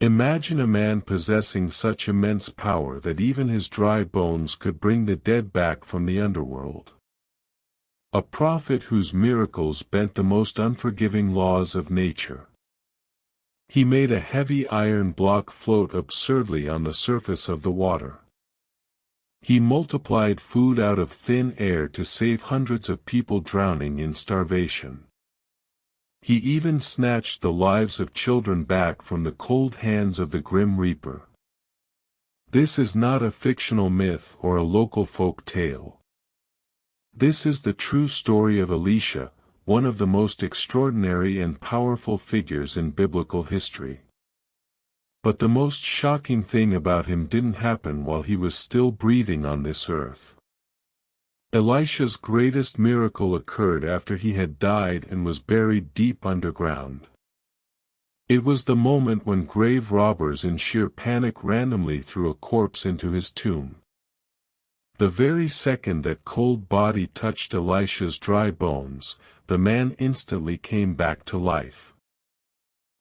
Imagine a man possessing such immense power that even his dry bones could bring the dead back from the underworld. A prophet whose miracles bent the most unforgiving laws of nature. He made a heavy iron block float absurdly on the surface of the water. He multiplied food out of thin air to save hundreds of people drowning in starvation. He even snatched the lives of children back from the cold hands of the grim reaper. This is not a fictional myth or a local folk tale. This is the true story of Elisha, one of the most extraordinary and powerful figures in biblical history. But the most shocking thing about him didn't happen while he was still breathing on this earth. Elisha's greatest miracle occurred after he had died and was buried deep underground. It was the moment when grave robbers in sheer panic randomly threw a corpse into his tomb. The very second that cold body touched Elisha's dry bones, the man instantly came back to life.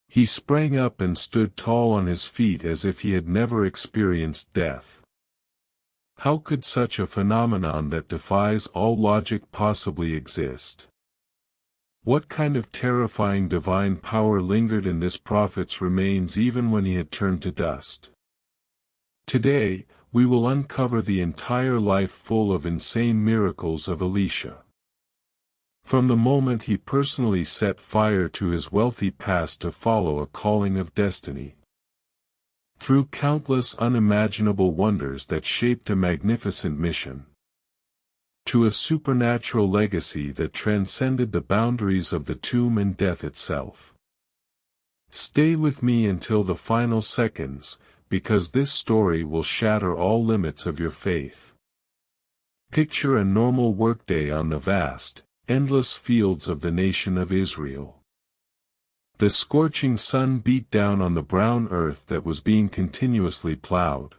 He sprang up and stood tall on his feet as if he had never experienced death. How could such a phenomenon that defies all logic possibly exist? What kind of terrifying divine power lingered in this prophet's remains even when he had turned to dust? Today, we will uncover the entire life full of insane miracles of Elisha. From the moment he personally set fire to his wealthy past to follow a calling of destiny. Through countless unimaginable wonders that shaped a magnificent mission. To a supernatural legacy that transcended the boundaries of the tomb and death itself. Stay with me until the final seconds, because this story will shatter all limits of your faith. Picture a normal workday on the vast, endless fields of the nation of Israel. The scorching sun beat down on the brown earth that was being continuously plowed.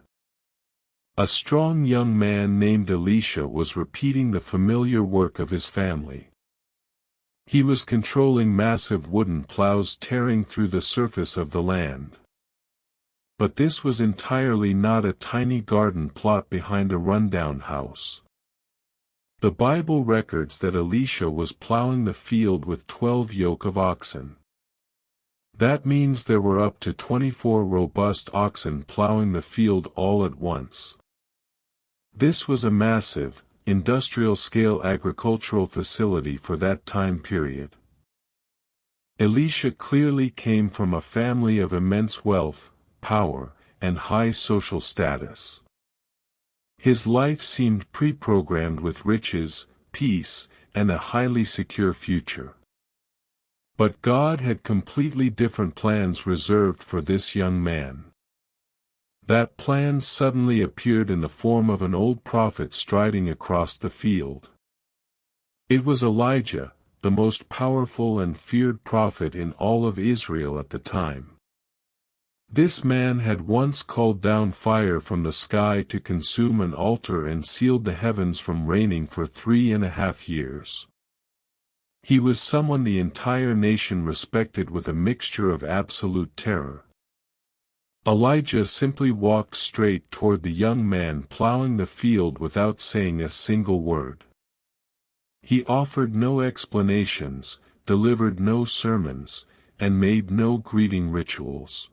A strong young man named Elisha was repeating the familiar work of his family. He was controlling massive wooden plows tearing through the surface of the land. But this was entirely not a tiny garden plot behind a rundown house. The Bible records that Elisha was plowing the field with 12 yoke of oxen. That means there were up to 24 robust oxen plowing the field all at once. This was a massive, industrial-scale agricultural facility for that time period. Elisha clearly came from a family of immense wealth, power, and high social status. His life seemed pre-programmed with riches, peace, and a highly secure future. But God had completely different plans reserved for this young man. That plan suddenly appeared in the form of an old prophet striding across the field. It was Elijah, the most powerful and feared prophet in all of Israel at the time. This man had once called down fire from the sky to consume an altar and sealed the heavens from raining for 3.5 years. He was someone the entire nation respected with a mixture of absolute terror. Elijah simply walked straight toward the young man plowing the field without saying a single word. He offered no explanations, delivered no sermons, and made no greeting rituals.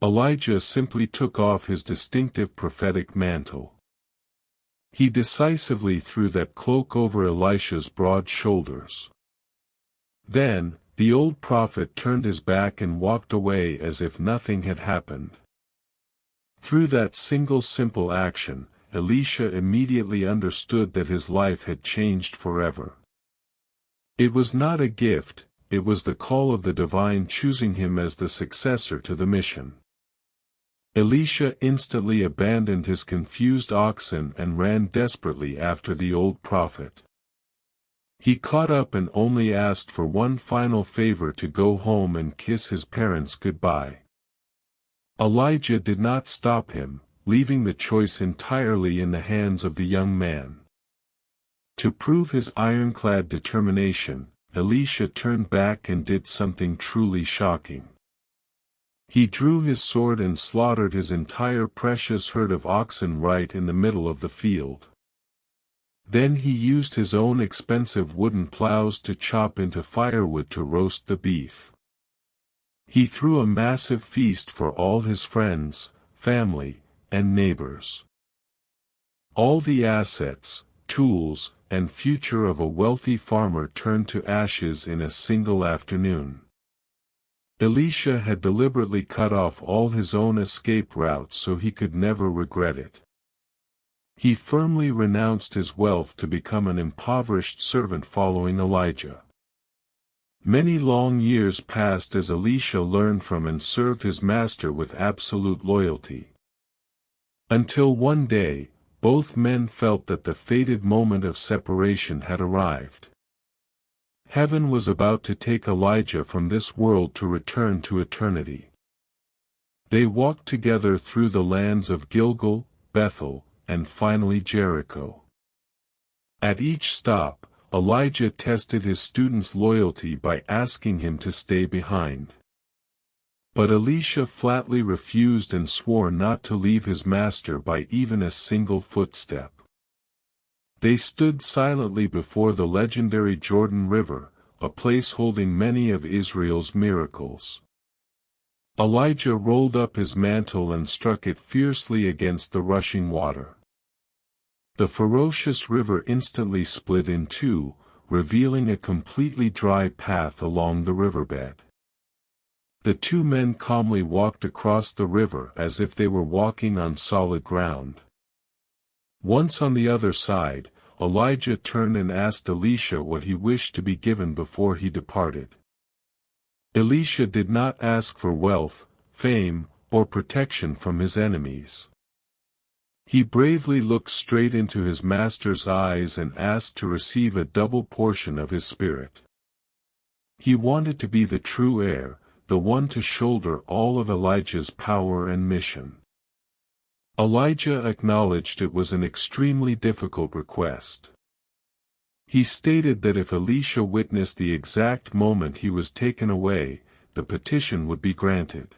Elijah simply took off his distinctive prophetic mantle. He decisively threw that cloak over Elisha's broad shoulders. Then, the old prophet turned his back and walked away as if nothing had happened. Through that single simple action, Elisha immediately understood that his life had changed forever. It was not a gift, it was the call of the divine choosing him as the successor to the mission. Elisha instantly abandoned his confused oxen and ran desperately after the old prophet. He caught up and only asked for one final favor: to go home and kiss his parents goodbye. Elijah did not stop him, leaving the choice entirely in the hands of the young man. To prove his ironclad determination, Elisha turned back and did something truly shocking. He drew his sword and slaughtered his entire precious herd of oxen right in the middle of the field. Then he used his own expensive wooden plows to chop into firewood to roast the beef. He threw a massive feast for all his friends, family, and neighbors. All the assets, tools, and future of a wealthy farmer turned to ashes in a single afternoon. Elisha had deliberately cut off all his own escape routes so he could never regret it. He firmly renounced his wealth to become an impoverished servant following Elijah. Many long years passed as Elisha learned from and served his master with absolute loyalty. Until one day, both men felt that the fated moment of separation had arrived. Heaven was about to take Elijah from this world to return to eternity. They walked together through the lands of Gilgal, Bethel, and finally Jericho. At each stop, Elijah tested his student's loyalty by asking him to stay behind. But Elisha flatly refused and swore not to leave his master by even a single footstep. They stood silently before the legendary Jordan River, a place holding many of Israel's miracles. Elijah rolled up his mantle and struck it fiercely against the rushing water. The ferocious river instantly split in two, revealing a completely dry path along the riverbed. The two men calmly walked across the river as if they were walking on solid ground. Once on the other side, Elijah turned and asked Elisha what he wished to be given before he departed. Elisha did not ask for wealth, fame, or protection from his enemies. He bravely looked straight into his master's eyes and asked to receive a double portion of his spirit. He wanted to be the true heir, the one to shoulder all of Elijah's power and mission. Elijah acknowledged it was an extremely difficult request. He stated that if Elisha witnessed the exact moment he was taken away, the petition would be granted.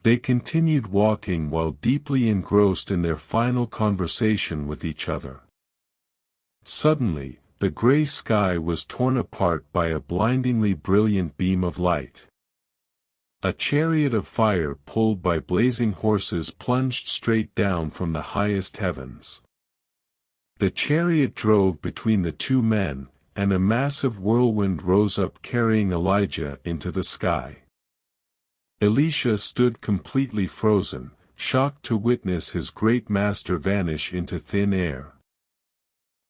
They continued walking while deeply engrossed in their final conversation with each other. Suddenly, the gray sky was torn apart by a blindingly brilliant beam of light. A chariot of fire pulled by blazing horses plunged straight down from the highest heavens. The chariot drove between the two men, and a massive whirlwind rose up carrying Elijah into the sky. Elisha stood completely frozen, shocked to witness his great master vanish into thin air.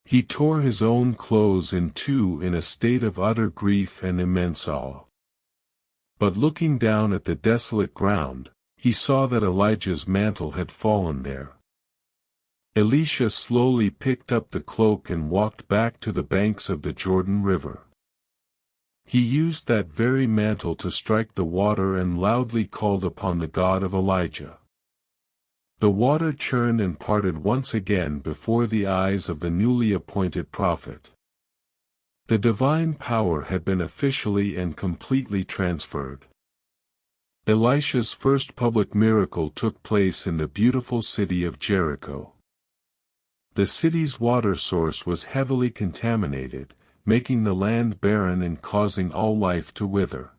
He tore his own clothes in two in a state of utter grief and immense awe. But looking down at the desolate ground, he saw that Elijah's mantle had fallen there. Elisha slowly picked up the cloak and walked back to the banks of the Jordan River. He used that very mantle to strike the water and loudly called upon the God of Elijah. The water churned and parted once again before the eyes of the newly appointed prophet. The divine power had been officially and completely transferred. Elisha's first public miracle took place in the beautiful city of Jericho. The city's water source was heavily contaminated, making the land barren and causing all life to wither.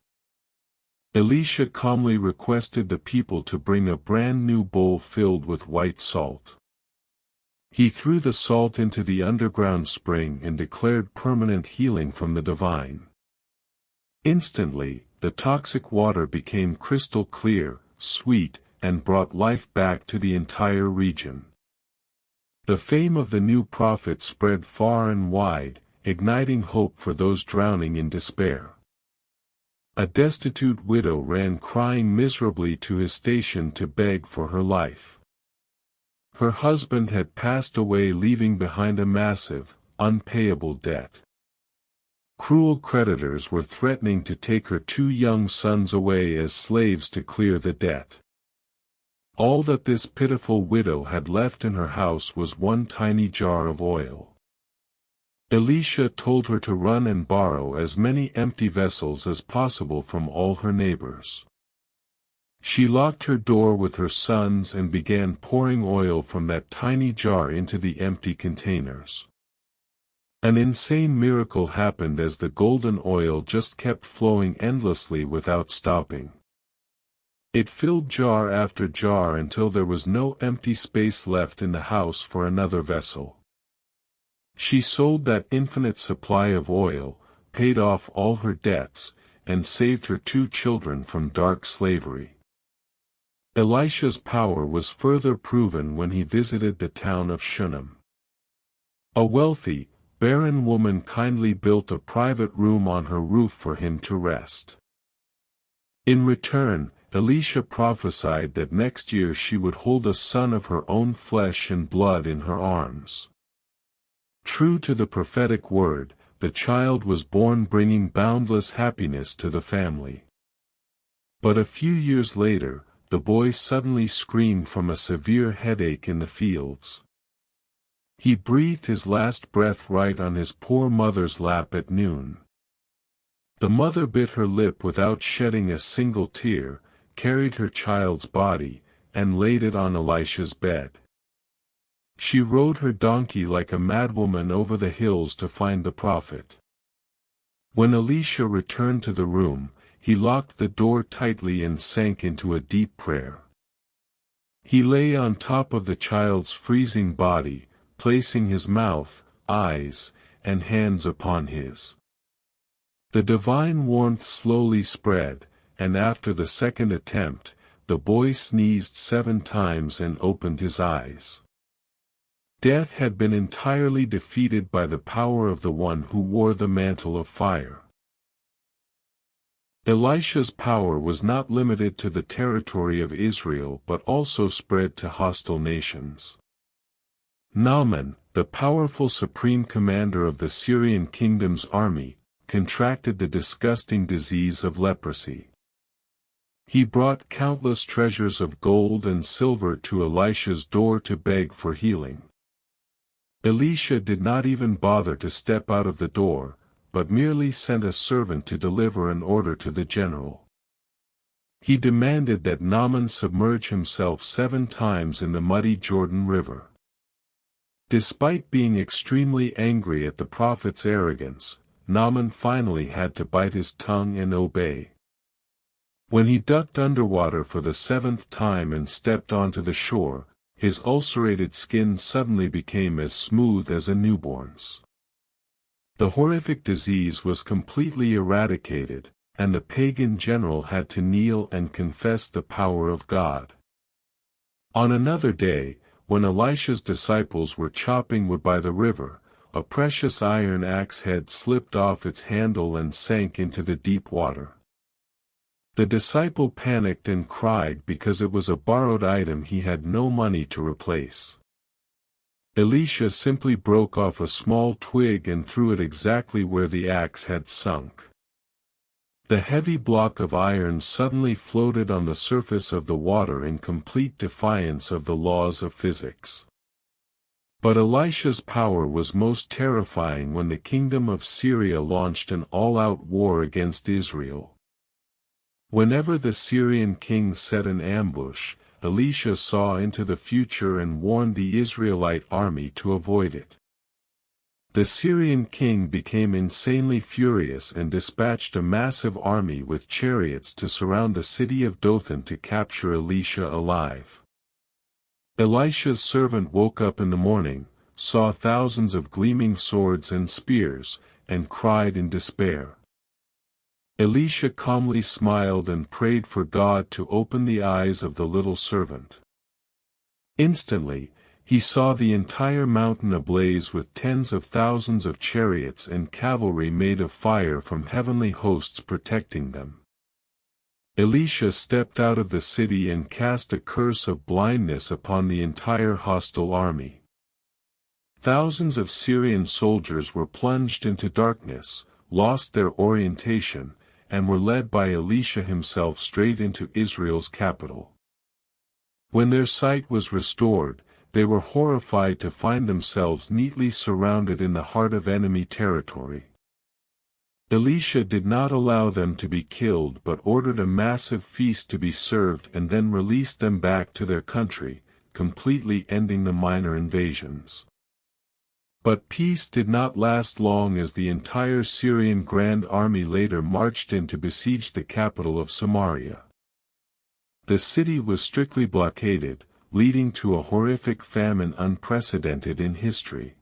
Elisha calmly requested the people to bring a brand new bowl filled with white salt. He threw the salt into the underground spring and declared permanent healing from the divine. Instantly, the toxic water became crystal clear, sweet, and brought life back to the entire region. The fame of the new prophet spread far and wide, igniting hope for those drowning in despair. A destitute widow ran crying miserably to his station to beg for her life. Her husband had passed away, leaving behind a massive, unpayable debt. Cruel creditors were threatening to take her two young sons away as slaves to clear the debt. All that this pitiful widow had left in her house was one tiny jar of oil. Elisha told her to run and borrow as many empty vessels as possible from all her neighbors. She locked her door with her sons and began pouring oil from that tiny jar into the empty containers. An insane miracle happened as the golden oil just kept flowing endlessly without stopping. It filled jar after jar until there was no empty space left in the house for another vessel. She sold that infinite supply of oil, paid off all her debts, and saved her 2 children from dark slavery. Elisha's power was further proven when he visited the town of Shunem. A wealthy, barren woman kindly built a private room on her roof for him to rest. In return, Elisha prophesied that next year she would hold a son of her own flesh and blood in her arms. True to the prophetic word, the child was born, bringing boundless happiness to the family. But a few years later, the boy suddenly screamed from a severe headache in the fields. He breathed his last breath right on his poor mother's lap at noon. The mother bit her lip without shedding a single tear, carried her child's body, and laid it on Elisha's bed. She rode her donkey like a madwoman over the hills to find the prophet. When Elisha returned to the room, he locked the door tightly and sank into a deep prayer. He lay on top of the child's freezing body, placing his mouth, eyes, and hands upon his. The divine warmth slowly spread, and after the second attempt, the boy sneezed 7 times and opened his eyes. Death had been entirely defeated by the power of the one who wore the mantle of fire. Elisha's power was not limited to the territory of Israel but also spread to hostile nations. Naaman, the powerful supreme commander of the Syrian kingdom's army, contracted the disgusting disease of leprosy. He brought countless treasures of gold and silver to Elisha's door to beg for healing. Elisha did not even bother to step out of the door, but merely sent a servant to deliver an order to the general. He demanded that Naaman submerge himself 7 times in the muddy Jordan River. Despite being extremely angry at the prophet's arrogance, Naaman finally had to bite his tongue and obey. When he ducked underwater for the 7th time and stepped onto the shore, his ulcerated skin suddenly became as smooth as a newborn's. The horrific disease was completely eradicated, and the pagan general had to kneel and confess the power of God. On another day, when Elisha's disciples were chopping wood by the river, a precious iron axe head slipped off its handle and sank into the deep water. The disciple panicked and cried because it was a borrowed item he had no money to replace. Elisha simply broke off a small twig and threw it exactly where the axe had sunk. The heavy block of iron suddenly floated on the surface of the water in complete defiance of the laws of physics. But Elisha's power was most terrifying when the kingdom of Syria launched an all-out war against Israel. Whenever the Syrian king set an ambush, Elisha saw into the future and warned the Israelite army to avoid it. The Syrian king became insanely furious and dispatched a massive army with chariots to surround the city of Dothan to capture Elisha alive. Elisha's servant woke up in the morning, saw thousands of gleaming swords and spears, and cried in despair. Elisha calmly smiled and prayed for God to open the eyes of the little servant. Instantly, he saw the entire mountain ablaze with tens of thousands of chariots and cavalry made of fire from heavenly hosts protecting them. Elisha stepped out of the city and cast a curse of blindness upon the entire hostile army. Thousands of Syrian soldiers were plunged into darkness, lost their orientation, and were led by Elisha himself straight into Israel's capital. When their sight was restored, they were horrified to find themselves neatly surrounded in the heart of enemy territory. Elisha did not allow them to be killed but ordered a massive feast to be served and then released them back to their country, completely ending the minor invasions. But peace did not last long as the entire Syrian Grand Army later marched in to besiege the capital of Samaria. The city was strictly blockaded, leading to a horrific famine unprecedented in history.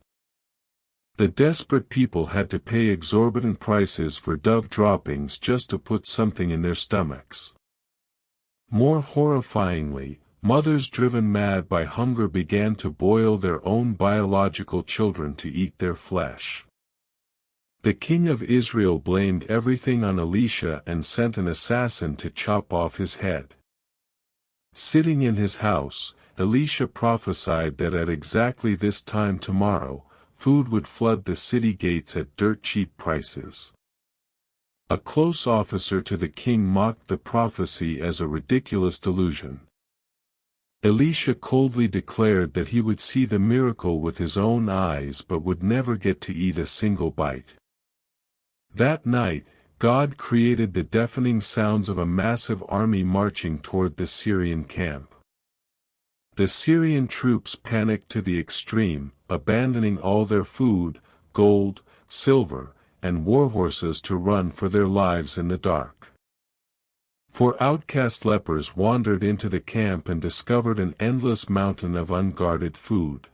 The desperate people had to pay exorbitant prices for dove droppings just to put something in their stomachs. More horrifyingly, mothers driven mad by hunger began to boil their own biological children to eat their flesh. The king of Israel blamed everything on Elisha and sent an assassin to chop off his head. Sitting in his house, Elisha prophesied that at exactly this time tomorrow, food would flood the city gates at dirt-cheap prices. A close officer to the king mocked the prophecy as a ridiculous delusion. Elisha coldly declared that he would see the miracle with his own eyes but would never get to eat a single bite. That night, God created the deafening sounds of a massive army marching toward the Syrian camp. The Syrian troops panicked to the extreme, abandoning all their food, gold, silver, and war horses to run for their lives in the dark. For outcast lepers wandered into the camp and discovered an endless mountain of unguarded food.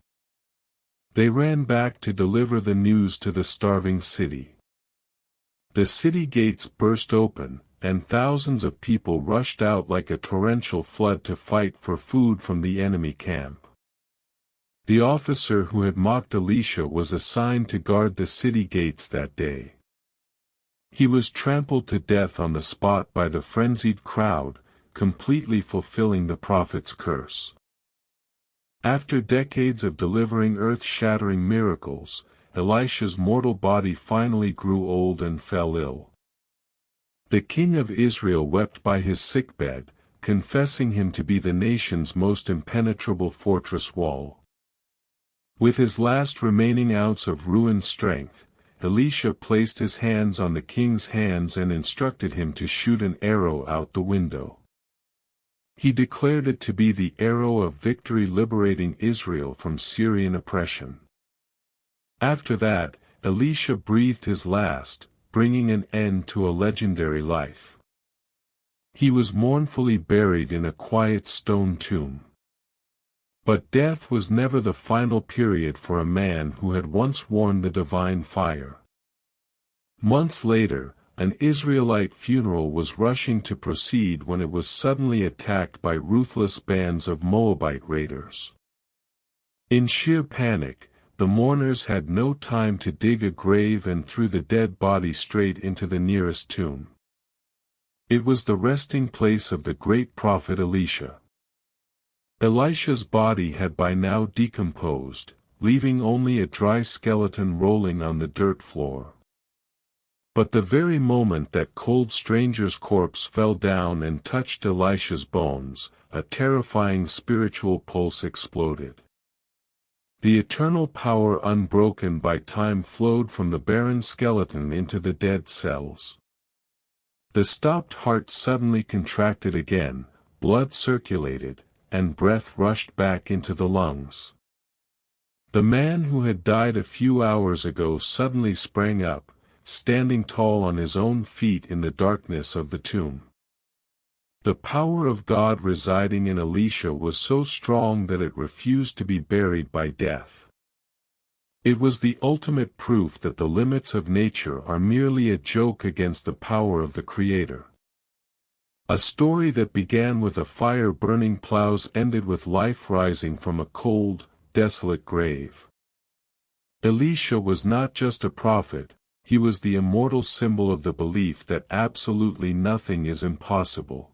They ran back to deliver the news to the starving city. The city gates burst open, and thousands of people rushed out like a torrential flood to fight for food from the enemy camp. The officer who had mocked Elisha was assigned to guard the city gates that day. He was trampled to death on the spot by the frenzied crowd, completely fulfilling the prophet's curse. After decades of delivering earth-shattering miracles, Elisha's mortal body finally grew old and fell ill. The king of Israel wept by his sickbed, confessing him to be the nation's most impenetrable fortress wall. With his last remaining ounce of ruined strength, Elisha placed his hands on the king's hands and instructed him to shoot an arrow out the window. He declared it to be the arrow of victory liberating Israel from Syrian oppression. After that, Elisha breathed his last, bringing an end to a legendary life. He was mournfully buried in a quiet stone tomb. But death was never the final period for a man who had once worn the divine fire. Months later, an Israelite funeral was rushing to proceed when it was suddenly attacked by ruthless bands of Moabite raiders. In sheer panic, the mourners had no time to dig a grave and threw the dead body straight into the nearest tomb. It was the resting place of the great prophet Elisha. Elisha's body had by now decomposed, leaving only a dry skeleton rolling on the dirt floor. But the very moment that cold stranger's corpse fell down and touched Elisha's bones, a terrifying spiritual pulse exploded. The eternal power unbroken by time flowed from the barren skeleton into the dead cells. The stopped heart suddenly contracted again, blood circulated, and breath rushed back into the lungs. The man who had died a few hours ago suddenly sprang up, standing tall on his own feet in the darkness of the tomb. The power of God residing in Elisha was so strong that it refused to be buried by death. It was the ultimate proof that the limits of nature are merely a joke against the power of the Creator. A story that began with a fire burning plows ended with life rising from a cold, desolate grave. Elisha was not just a prophet, he was the immortal symbol of the belief that absolutely nothing is impossible.